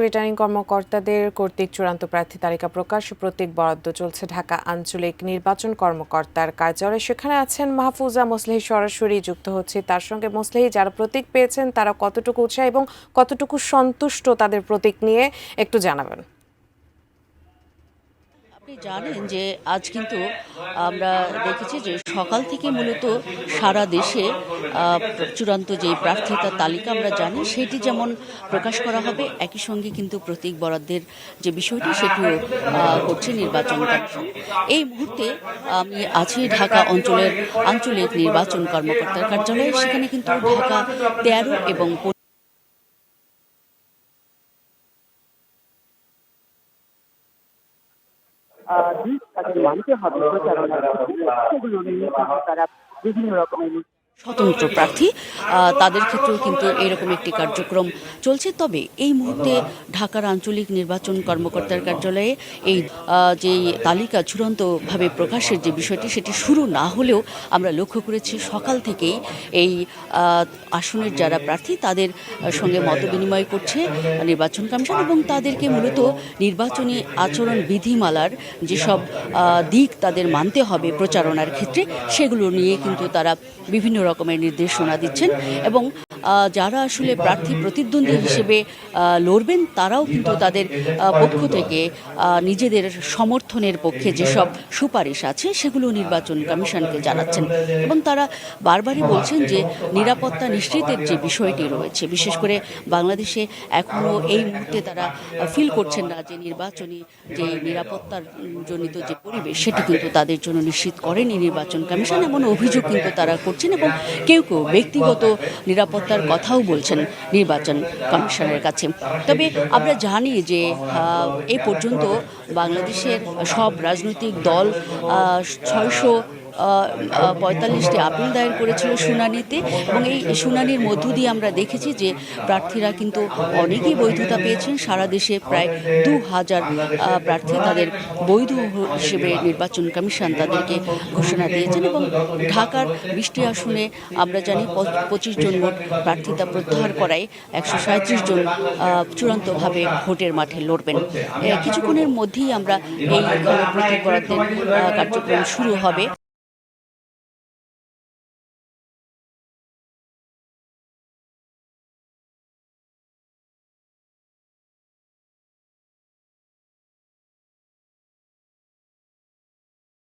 Returning কর্মকর্তাদের কর্তৃক চূড়ান্ত প্রার্থী তালিকা প্রকাশ ও প্রতীক বরাদ্দ চলছে ঢাকা আঞ্চলিক নির্বাচন কর্মকর্তার কার্যালয়ে। সেখানে আছেন মাহফুজা মোসলেহি, সরাসরি যুক্ত হচ্ছে তার সঙ্গে। মোসলেহি, যারা প্রতীক পেয়েছেন তারা কতটুকু উৎসাহী এবং কতটুকু সন্তুষ্ট তাদের প্রতীক নিয়ে একটু জানাবেন। আপনি জানেন যে আজ কিন্তু আমরা দেখেছি যে সকাল থেকে মূলত সারা দেশে চূড়ান্ত যে প্রার্থিতার তালিকা আমরা জানি সেটি যেমন প্রকাশ করা হবে, একই সঙ্গে কিন্তু প্রতীক বরাদ্দের যে বিষয়টি সেটিও করছে নির্বাচন কমিশন। এই মুহূর্তে আমি আছি ঢাকা অঞ্চলের আঞ্চলিক নির্বাচন কর্মকর্তার কার্যালয়ে। সেখানে কিন্তু ঢাকা 13 এবং দিক তাদের মানতে হবে প্রচারণার ক্ষেত্রে, সেগুলো নিয়ে কিন্তু তারা বিভিন্ন রকমের স্বতন্ত্র প্রার্থী তাদের ক্ষেত্রেও কিন্তু এরকম একটি কার্যক্রম চলছে। তবে এই মুহূর্তে ঢাকার আঞ্চলিক নির্বাচন কর্মকর্তার কার্যালয়ে এই যে তালিকা চূড়ান্তভাবে প্রকাশের যে বিষয়টি সেটি শুরু না হলেও আমরা লক্ষ্য করেছি সকাল থেকেই এই আসনের যারা প্রার্থী তাদের সঙ্গে মত বিনিময় করছে নির্বাচন কমিশন এবং তাদেরকে মূলত নির্বাচনী আচরণ বিধিমালার যেসব দিক তাদের মানতে হবে প্রচারণার ক্ষেত্রে সেগুলো নিয়ে কিন্তু তারা বিভিন্ন রকমের নির্দেশনা দিচ্ছেন এবং যারা আসলে প্রার্থী প্রতিদ্বন্দ্বী হিসেবে লড়বেন তারাও কিন্তু তাদের পক্ষ থেকে নিজেদের সমর্থনের পক্ষে যেসব সুপারিশ আছে সেগুলো নির্বাচন কমিশনকে জানাচ্ছেন এবং তারা বারবারই বলছেন যে নিরাপত্তা নিশ্চিতের যে বিষয়টি রয়েছে, বিশেষ করে বাংলাদেশে এখনও এই মুহূর্তে তারা ফিল করছেন না যে নির্বাচনী যে নিরাপত্তার জনিত যে পরিবেশ সেটি কিন্তু তাদের জন্য নিশ্চিত করেনি নির্বাচন কমিশন, এমন অভিযোগ কিন্তু তারা করছেন এবং কেউ কেউ ব্যক্তিগত নিরাপত্তার কথাও বলছেন নির্বাচন কমিশনের কাছে। তবে আমরা জানি যে এ পর্যন্ত বাংলাদেশের সব রাজনৈতিক দল 645টি আপিল দায়ের করেছিল শুনানিতে এবং এই শুনানির মধ্য দিয়ে আমরা দেখেছি যে প্রার্থীরা কিন্তু অনেকেই বৈধতা পেয়েছেন। সারা দেশে প্রায় 2000 প্রার্থী তাদের বৈধ হিসেবে নির্বাচন কমিশন তাদেরকে ঘোষণা দিয়েছেন এবং ঢাকার 20টি আসনে আমরা জানি 25 জন মোট প্রার্থিতা প্রত্যাহার করায় 137 জন চূড়ান্তভাবে ভোটের মাঠে লড়বেন। কিছুক্ষণের মধ্যেই আমরা এই প্রতীক বরাদ্দের কার্যক্রম শুরু হবে।